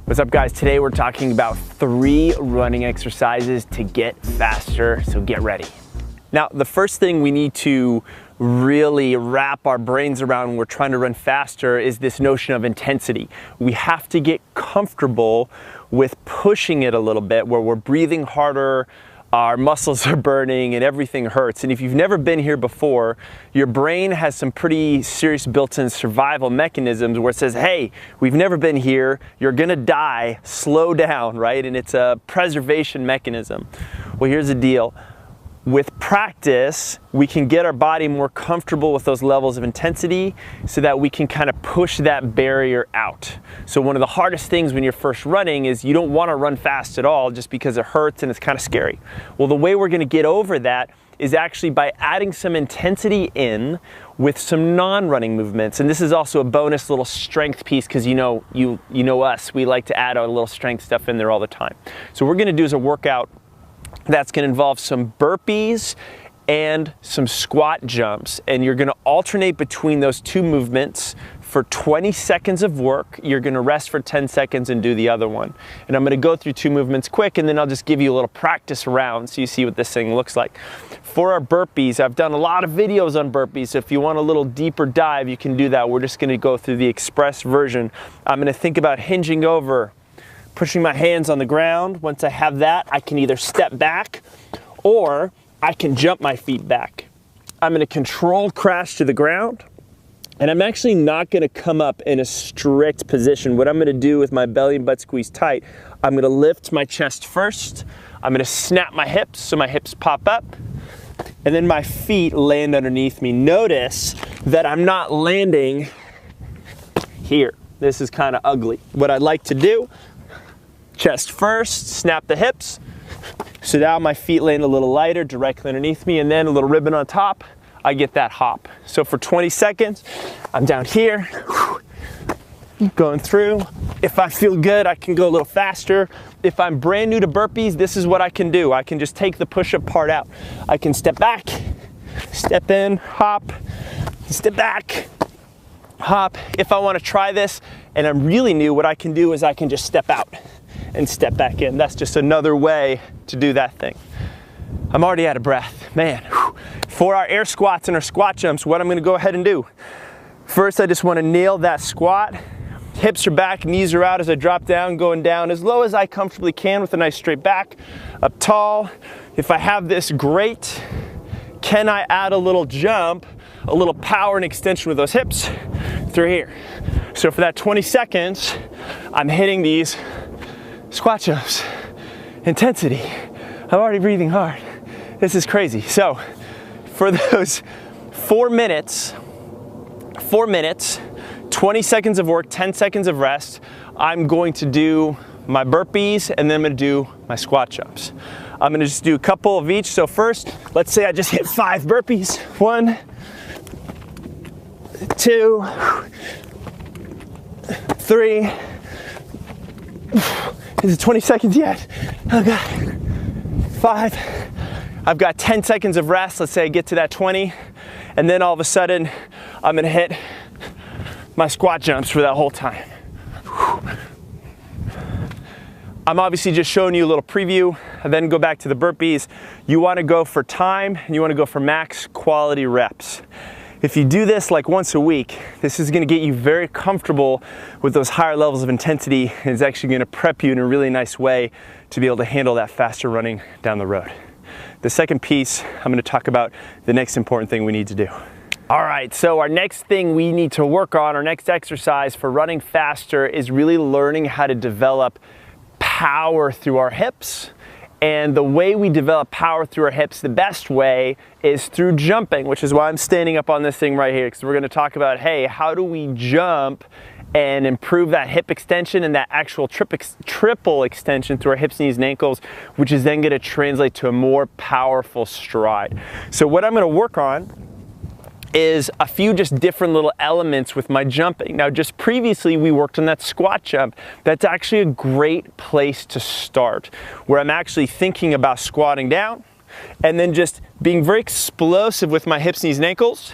What's up, guys? Today we're talking about 3 running exercises to get faster, so get ready. Now, the first thing we need to really wrap our brains around when we're trying to run faster is this notion of intensity. We have to get comfortable with pushing it a little bit, where we're breathing harder, our muscles are burning, and everything hurts. And if you've never been here before, your brain has some pretty serious built-in survival mechanisms where it says, hey, we've never been here, you're gonna die, slow down, right? And it's a preservation mechanism. Well, here's the deal. With practice, we can get our body more comfortable with those levels of intensity so that we can kind of push that barrier out. So one of the hardest things when you're first running is you don't want to run fast at all just because it hurts and it's kind of scary. Well, the way we're going to get over that is actually by adding some intensity in with some non-running movements. And this is also a bonus little strength piece because you know us, we like to add a little strength stuff in there all the time. So what we're going to do is a workout that's going to involve some burpees and some squat jumps, and you're going to alternate between those 2 movements for 20 seconds of work. You're going to rest for 10 seconds and do the other one. And I'm going to go through 2 movements quick, and then I'll just give you a little practice round so you see what this thing looks like. For our burpees, I've done a lot of videos on burpees, so if you want a little deeper dive, you can do that. We're just going to go through the express version. I'm going to think about hinging over, pushing my hands on the ground. Once I have that, I can either step back or I can jump my feet back. I'm going to controlled crash to the ground, and I'm actually not going to come up in a strict position. What I'm going to do with my belly and butt squeezed tight, I'm going to lift my chest first. I'm going to snap my hips so my hips pop up, and then my feet land underneath me. Notice that I'm not landing here. This is kind of ugly. What I'd like to do, chest first, snap the hips. So now my feet land a little lighter directly underneath me, and then a little ribbon on top, I get that hop. So for 20 seconds, I'm down here, going through. If I feel good, I can go a little faster. If I'm brand new to burpees, this is what I can do. I can just take the push-up part out. I can step back, step in, hop, step back, hop. If I want to try this and I'm really new, what I can do is I can just step out and step back in. That's just another way to do that thing. I'm already out of breath, man. For our air squats and our squat jumps, what I'm going to go ahead and do. First, I just want to nail that squat. Hips are back, knees are out as I drop down, going down as low as I comfortably can with a nice straight back, up tall. If I have this, great. Can I add a little jump, a little power and extension with those hips through here? So for that 20 seconds, I'm hitting these squat jumps. Intensity. I'm already breathing hard. This is crazy. So for those 4 minutes, 20 seconds of work, 10 seconds of rest, I'm going to do my burpees, and then I'm going to do my squat jumps. I'm going to just do a couple of each. So first, let's say I just hit 5 burpees. 1, 2, 3. Is it 20 seconds yet? Oh God. 5. I've got 10 seconds of rest. Let's say I get to that 20. And then all of a sudden, I'm gonna hit my squat jumps for that whole time. I'm obviously just showing you a little preview, and then go back to the burpees. You wanna go for time, and you wanna go for max quality reps. If you do this like once a week, this is gonna get you very comfortable with those higher levels of intensity, and it's actually gonna prep you in a really nice way to be able to handle that faster running down the road. The second piece, I'm gonna talk about the next important thing we need to do. All right, so our next thing we need to work on, our next exercise for running faster, is really learning how to develop power through our hips. And the way we develop power through our hips, the best way, is through jumping, which is why I'm standing up on this thing right here, because we're going to talk about, hey, how do we jump and improve that hip extension and that actual triple extension through our hips, knees, and ankles, which is then going to translate to a more powerful stride. So what I'm going to work on is a few just different little elements with my jumping. Now, just previously we worked on that squat jump. That's actually a great place to start, where I'm actually thinking about squatting down and then just being very explosive with my hips, knees, and ankles,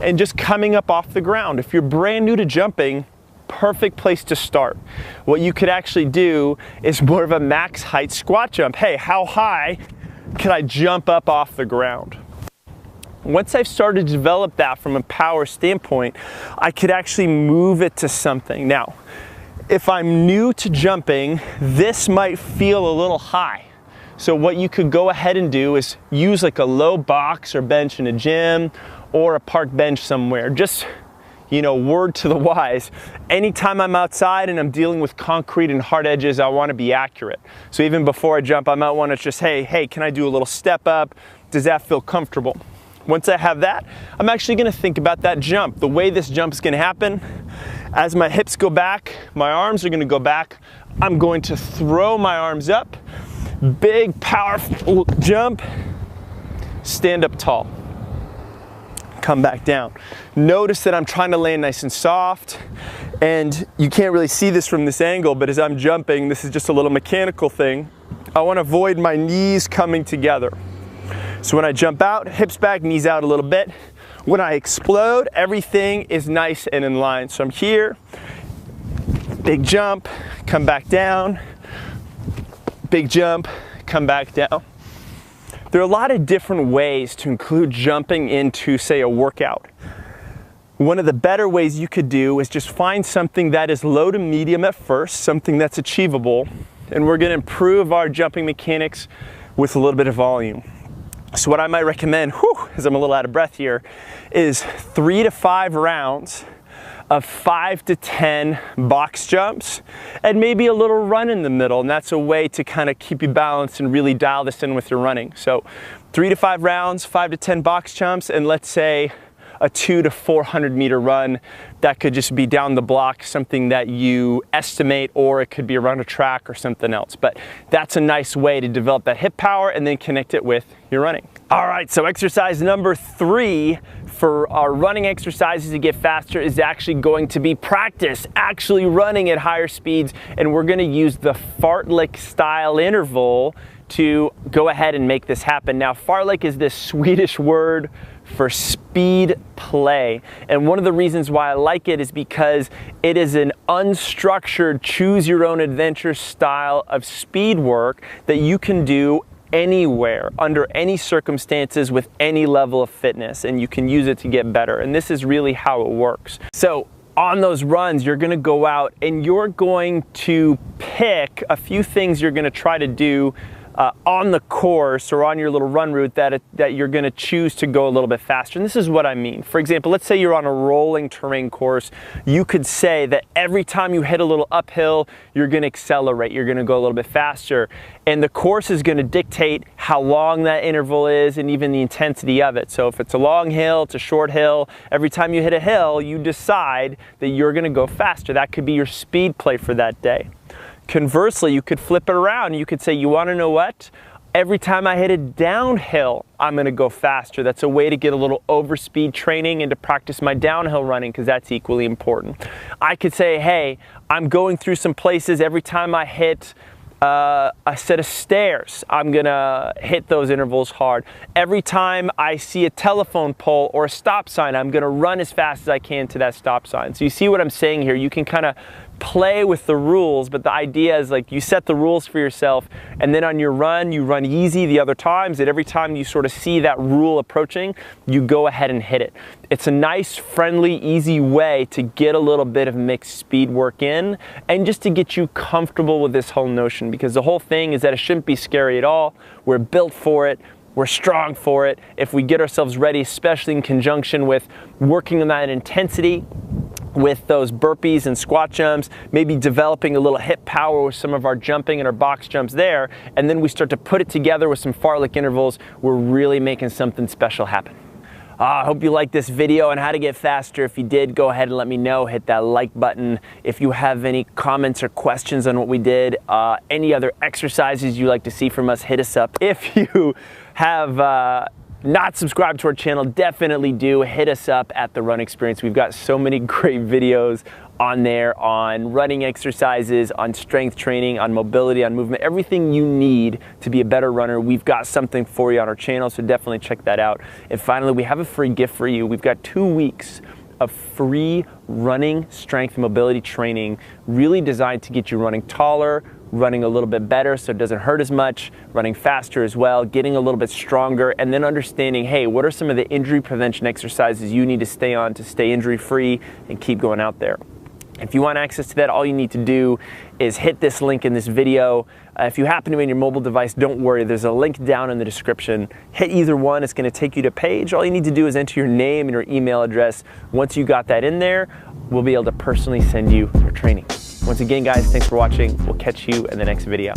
and just coming up off the ground. If you're brand new to jumping, perfect place to start. What you could actually do is more of a max height squat jump. Hey, how high can I jump up off the ground? Once I've started to develop that from a power standpoint, I could actually move it to something. Now, if I'm new to jumping, this might feel a little high. So what you could go ahead and do is use like a low box or bench in a gym or a park bench somewhere. Just, you know, word to the wise, anytime I'm outside and I'm dealing with concrete and hard edges, I want to be accurate. So even before I jump, I might want to just, hey, can I do a little step up? Does that feel comfortable? Once I have that, I'm actually going to think about that jump. The way this jump is going to happen, as my hips go back, my arms are going to go back. I'm going to throw my arms up, big, powerful jump, stand up tall, come back down. Notice that I'm trying to land nice and soft, and you can't really see this from this angle, but as I'm jumping, this is just a little mechanical thing. I want to avoid my knees coming together. So when I jump out, hips back, knees out a little bit. When I explode, everything is nice and in line. So I'm here, big jump, come back down, big jump, come back down. There are a lot of different ways to include jumping into, say, a workout. One of the better ways you could do is just find something that is low to medium at first, something that's achievable, and we're going to improve our jumping mechanics with a little bit of volume. So what I might recommend, as I'm a little out of breath here, is 3 to 5 rounds of 5 to 10 box jumps and maybe a little run in the middle. And that's a way to kind of keep you balanced and really dial this in with your running. So 3 to 5 rounds, 5 to 10 box jumps, and let's say a 200 to 400 meter run. That could just be down the block, something that you estimate, or it could be around a track or something else. But that's a nice way to develop that hip power and then connect it with your running. All right, so exercise number 3 for our running exercises to get faster is actually going to be practice, actually running at higher speeds, and we're gonna use the fartlek style interval to go ahead and make this happen. Now, fartlek is this Swedish word for speed play, and one of the reasons why I like it is because it is an unstructured, choose your own adventure style of speed work that you can do anywhere, under any circumstances, with any level of fitness, and you can use it to get better. And this is really how it works. So on those runs, you're gonna go out and you're going to pick a few things you're gonna try to do on the course or on your little run route that you're gonna choose to go a little bit faster. And this is what I mean. For example, let's say you're on a rolling terrain course. You could say that every time you hit a little uphill, you're gonna accelerate, you're gonna go a little bit faster. And the course is gonna dictate how long that interval is and even the intensity of it. So if it's a long hill, it's a short hill, every time you hit a hill, you decide that you're gonna go faster. That could be your speed play for that day. Conversely, you could flip it around. You could say, you wanna know what? Every time I hit a downhill, I'm gonna go faster. That's a way to get a little overspeed training and to practice my downhill running, because that's equally important. I could say, hey, I'm going through some places, every time I hit a set of stairs, I'm gonna hit those intervals hard. Every time I see a telephone pole or a stop sign, I'm gonna run as fast as I can to that stop sign. So you see what I'm saying here? You can kind of play with the rules, but the idea is like you set the rules for yourself, and then on your run, you run easy the other times, and every time you sort of see that rule approaching, you go ahead and hit it. It's a nice, friendly, easy way to get a little bit of mixed speed work in, and just to get you comfortable with this whole notion, because the whole thing is that it shouldn't be scary at all. We're built for it. We're strong for it. If we get ourselves ready, especially in conjunction with working on that intensity, with those burpees and squat jumps, maybe developing a little hip power with some of our jumping and our box jumps there, and then we start to put it together with some fartlek intervals, we're really making something special happen. I hope you liked this video on how to get faster. If you did, go ahead and let me know. Hit that like button. If you have any comments or questions on what we did, any other exercises you'd like to see from us, hit us up. If you have not subscribed to our channel, definitely do. Hit us up at The Run Experience. We've got so many great videos on there on running exercises, on strength training, on mobility, on movement, everything you need to be a better runner. We've got something for you on our channel, so definitely check that out. And finally, we have a free gift for you. We've got 2 weeks of free running strength and mobility training, really designed to get you running taller, running a little bit better so it doesn't hurt as much, running faster as well, getting a little bit stronger, and then understanding, hey, what are some of the injury prevention exercises you need to stay on to stay injury free and keep going out there. If you want access to that, all you need to do is hit this link in this video. If you happen to be on your mobile device, don't worry, there's a link down in the description. Hit either one, it's gonna take you to a page. All you need to do is enter your name and your email address. Once you got that in there, we'll be able to personally send you your training. Once again, guys, thanks for watching. We'll catch you in the next video.